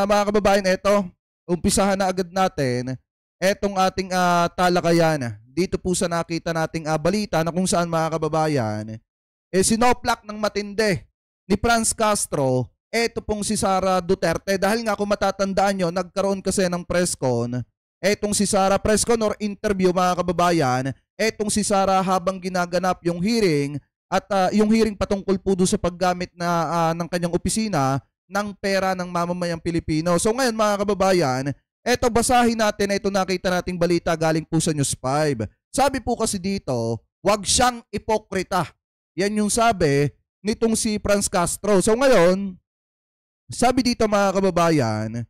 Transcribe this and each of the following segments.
mga kababayan, eto, umpisahan na agad natin etong ating talakayan. Dito po sa nakita nating balita na kung saan mga kababayan, sinoplak ng matindi ni Franz Castro, eto pong si Sara Duterte. Dahil nga kung matatandaan nyo, nagkaroon kasi ng press con, etong si Sara press con or interview mga kababayan, etong si Sara habang ginaganap yung hearing at yung hearing patungkol po doon sa paggamit na ng kanyang opisina ng pera ng mamamayang Pilipino. So ngayon mga kababayan, eto basahin natin, ito nakita nating balita galing po sa News 5. Sabi po kasi dito, wag siyang ipokrita. Yan yung sabi nitong si Franz Castro. So ngayon, sabi dito mga kababayan,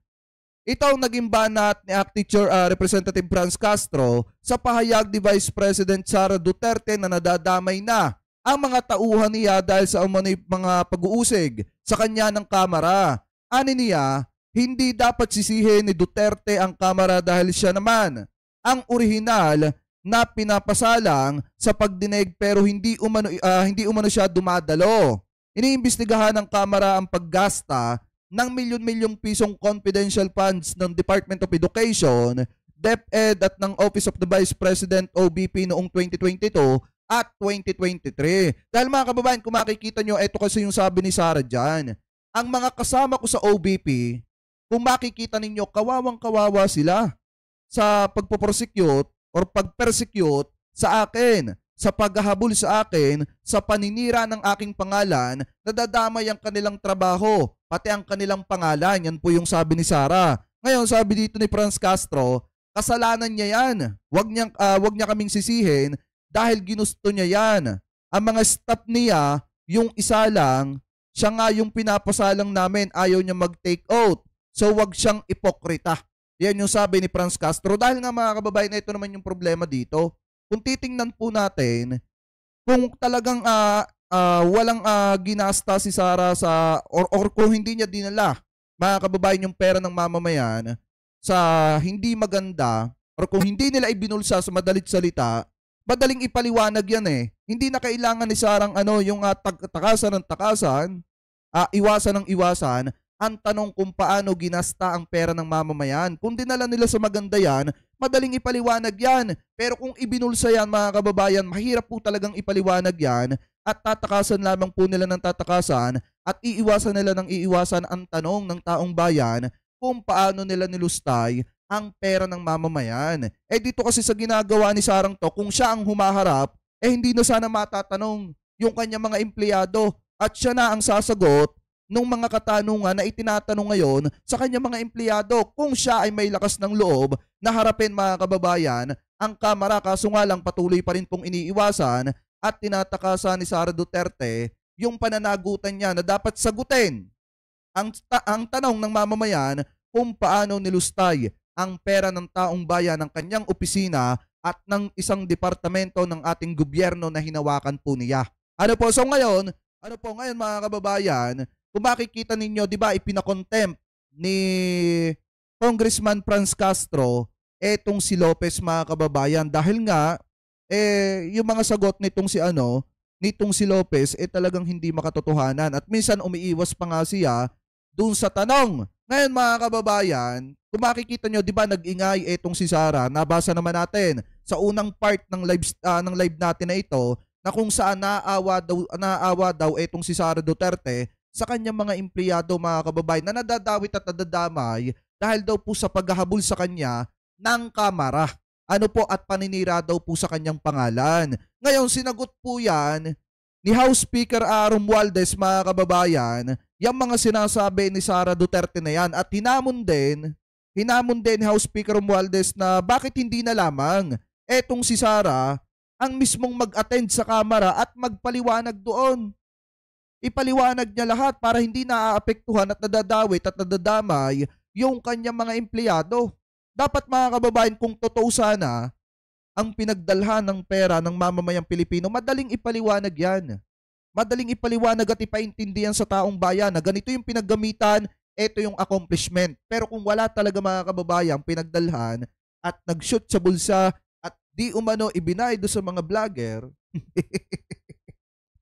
ito ang naging banat ni Teacher Representative Franz Castro sa pahayag ni Vice President Sara Duterte na nadadamay na ang mga tauhan niya dahil sa umano'y mga pag-uusig sa kanya ng Kamara. Ani niya, hindi dapat sisihin ni Duterte ang Kamara dahil siya naman ang orihinal na pinapasalang sa pagdinig pero hindi umano siya dumadalo. Iniimbestigahan ng Kamara ang paggasta ng milyon-milyong pisong confidential funds ng Department of Education, DepEd at ng Office of the Vice President OVP noong 2022 at 2023. Dahil mga kababayan, kung makikita nyo, ito kasi yung sabi ni Sara dyan. Ang mga kasama ko sa OVP, kung makikita ninyo, kawawang-kawawa sila sa pagpo-prosecute or pag-persecute sa akin, sa paghahabol sa akin, sa paninira ng aking pangalan, nadadamay ang kanilang trabaho, pati ang kanilang pangalan. Yan po yung sabi ni Sara. Ngayon, sabi dito ni Franz Castro, kasalanan niya yan. Wag niya kaming sisihin dahil ginusto niya yan. Ang mga staff niya, yung isa lang, siya nga yung pinapasalang namin, ayaw niya mag-take out. So wag siyang ipokrita. Yan yung sabi ni Franz Castro. Dahil nga mga kababayan, ito naman yung problema dito. Kung titingnan po natin, kung talagang walang ginasta si Sara sa, or kung hindi niya dinala, mga kababayan, yung pera ng mamamayan sa hindi maganda, or kung hindi nila ibinulsa sa madalit salita, madaling ipaliwanag yan eh. Hindi na kailangan ni Sarang yung takasan ng takasan, iwasan ng iwasan. Ang tanong kung paano ginasta ang pera ng mamamayan. Kung dinala nila sa maganda yan, madaling ipaliwanag yan. Pero kung ibinulsa yan mga kababayan, mahirap po talagang ipaliwanag yan at tatakasan lamang po nila ng tatakasan at iiwasan nila ng iiwasan ang tanong ng taong bayan kung paano nila nilustay ang pera ng mamamayan. Dito kasi sa ginagawa ni Sarang to, kung siya ang humaharap, hindi na sana matatanong yung kanya mga empleyado at siya na ang sasagot nung mga katanungan na itinatanong ngayon sa kanya mga empleyado kung siya ay may lakas ng loob na harapin mga kababayan ang Kamara. Kaso nga lang patuloy pa rin pong iniiwasan at tinatakasan ni Sara Duterte yung pananagutan niya na dapat sagutin ang tanong ng mamamayan kung paano nilustay ang pera ng taong bayan ng kanyang opisina at ng isang departamento ng ating gobyerno na hinawakan po niya. So ngayon mga kababayan, kung makikita ninyo, di ba, ipinakontempt ni Congressman Franz Castro etong si Lopez mga kababayan dahil nga yung mga sagot nitong si Lopez talagang hindi makatotohanan at minsan umiiwas pa nga siya dun sa tanong. Ngayon mga kababayan, kung makikita nyo, di ba, nag-ingay etong si Sara. Nabasa naman natin sa unang part ng live natin na ito na kung saan naawa daw etong si Sara Duterte sa kanyang mga empleyado mga kababayan na nadadawit at nadadamay dahil daw po sa paghahabol sa kanya ng Kamara. At paninira daw po sa kanyang pangalan. Ngayon, sinagot po yan ni House Speaker Romualdez mga kababayan, yung mga sinasabi ni Sara Duterte na yan at hinamon din ni House Speaker Romualdez na bakit hindi na lamang etong si Sara ang mismong mag-attend sa Kamara at magpaliwanag doon. Ipaliwanag niya lahat para hindi naaapektuhan at nadadawit at nadadamay yung kanyang mga empleyado. Dapat mga kababayan, kung totoo sana ang pinagdalhan ng pera ng mamamayang Pilipino, madaling ipaliwanag yan. Madaling ipaliwanag at ipaintindihan sa taong bayan na ganito yung pinaggamitan, ito yung accomplishment. Pero kung wala talaga mga kababayan pinagdalhan at nag-shoot sa bulsa at di umano ibinay do sa mga vlogger,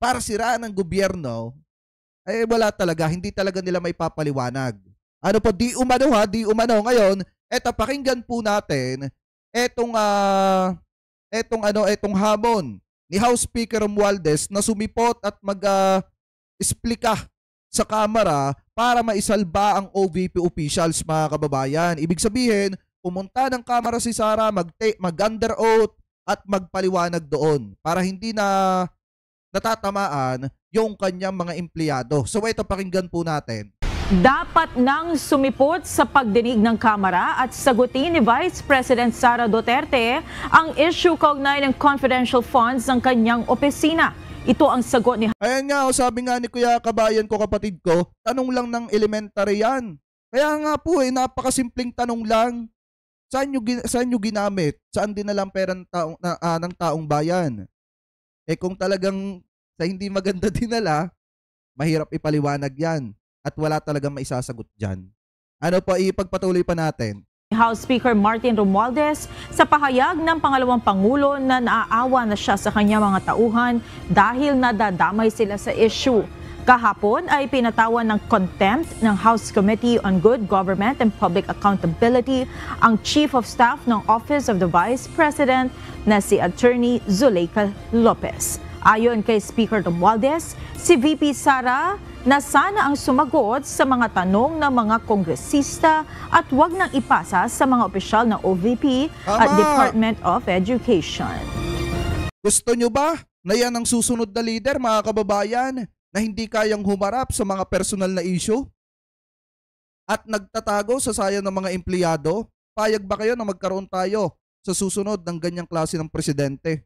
para siraan ng gobyerno, wala talaga, hindi talaga nila may papaliwanag. Ano po, di umano ha, di umano. Ngayon, eto pakinggan po natin etong hamon ni House Speaker Romualdez na sumipot at explika sa kamera para maisalba ang OVP officials, mga kababayan. Ibig sabihin, pumunta ng kamera si Sara, mag-under oath at magpaliwanag doon para hindi na natatamaan yung kanyang mga empleyado. So ito, pakinggan po natin. Dapat nang sumipot sa pagdinig ng Kamara at sagutin ni Vice President Sara Duterte ang issue kaugnay ng confidential funds ng kanyang opisina. Ito ang sagot ni... Ayan nga, sabi nga ni Kuya Kabayan ko, kapatid ko, tanong lang ng elementary yan. Kaya nga po napakasimpleng tanong lang. Saan nyo ginamit? Saan dinala ang pera ng taong bayan? Kung talagang sa hindi maganda dinala, mahirap ipaliwanag yan. At wala talagang maisasagot dyan. Ano pa, ipagpatuloy pa natin. House Speaker Martin Romualdez sa pahayag ng pangalawang Pangulo na naaawa na siya sa kanyang mga tauhan dahil nadadamay sila sa issue. Kahapon ay pinatawan ng contempt ng House Committee on Good Government and Public Accountability ang Chief of Staff ng Office of the Vice President na si Attorney Zuleika Lopez. Ayon kay Speaker Romualdez, si VP Sara na sana ang sumagot sa mga tanong ng mga kongresista at huwag nang ipasa sa mga opisyal ng OVP at Department of Education. Gusto nyo ba na yan ang susunod na leader, mga kababayan, na hindi kayang humarap sa mga personal na issue at nagtatago sa sayang ng mga empleyado? Payag ba kayo na magkaroon tayo sa susunod ng ganyang klase ng presidente?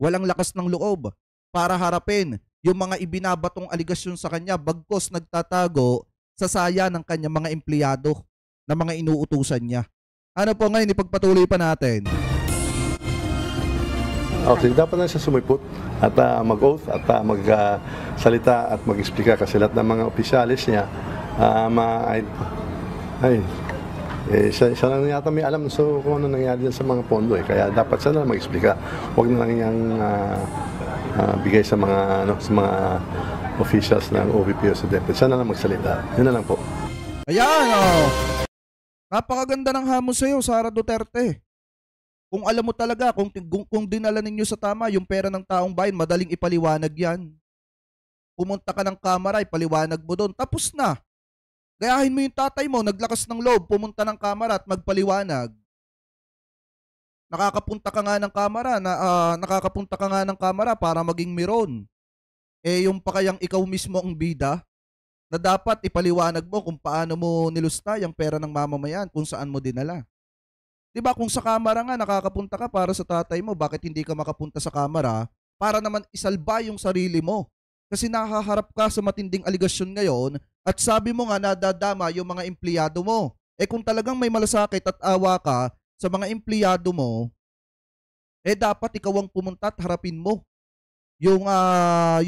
Walang lakas ng loob para harapin yung mga ibinabatong aligasyon sa kanya, bagkos nagtatago sa saya ng kanyang mga empleyado na mga inuutusan niya. Ano po ngayon, ipagpatuloy pa natin. Okay, dapat na siya sumipot at mag-oath at magsalita at mag-explika kasi lahat ng mga opisyalis niya siya lang yata may alam kung ano nangyari dyan sa mga pondo kaya dapat siya na mag-explika. Huwag na lang niyang bigay sa mga officials ng OVP o sa DepEd. Siya na lang magsalita. Yun na lang po. Ayan, napakaganda ng hamon sa'yo, Sara Duterte. Kung alam mo talaga, kung dinala ninyo sa tama yung pera ng taong bayan, madaling ipaliwanag yan. Pumunta ka ng kamera, ipaliwanag mo doon. Tapos na. Gayahin mo yung tatay mo, naglakas ng loob, pumunta ng kamera at magpaliwanag. Nakakapunta ka nga ng kamera para maging miron. Yung pa kayang ikaw mismo ang bida na dapat ipaliwanag mo kung paano mo nilusta yung pera ng mamamayan, kung saan mo dinala. Diba kung sa kamera nga nakakapunta ka para sa tatay mo, bakit hindi ka makapunta sa kamera para naman isalba yung sarili mo? Kasi nakaharap ka sa matinding aligasyon ngayon at sabi mo nga nadadama yung mga empleyado mo. Kung talagang may malasakit at awa ka sa mga empleyado mo, dapat ikaw ang pumunta at harapin mo yung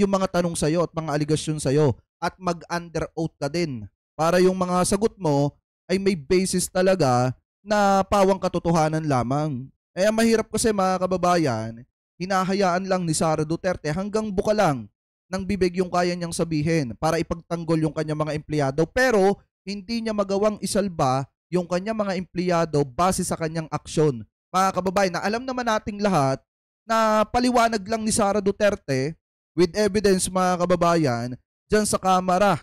mga tanong sa'yo at mga aligasyon sa'yo at mag-under oath ka din para yung mga sagot mo ay may basis talaga na pawang katotohanan lamang. Mahirap kasi, mga kababayan, hinahayaan lang ni Sara Duterte hanggang buka lang ng bibig yung kaya niyang sabihin para ipagtanggol yung kanyang mga empleyado, pero hindi niya magawang isalba yung kanyang mga empleyado base sa kanyang aksyon. Mga kababayan, na alam naman nating lahat na paliwanag lang ni Sara Duterte with evidence, mga kababayan, dyan sa kamera.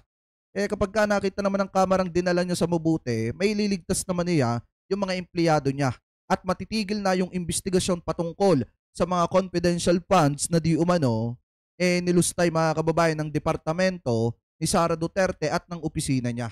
Kapag ka nakita naman ng kamerang dinala niya sa mabuti, may liligtas naman niya yung mga empleyado niya at matitigil na yung investigasyon patungkol sa mga confidential funds na di umano nilustay, mga kababayan, ng departamento ni Sara Duterte at ng opisina niya.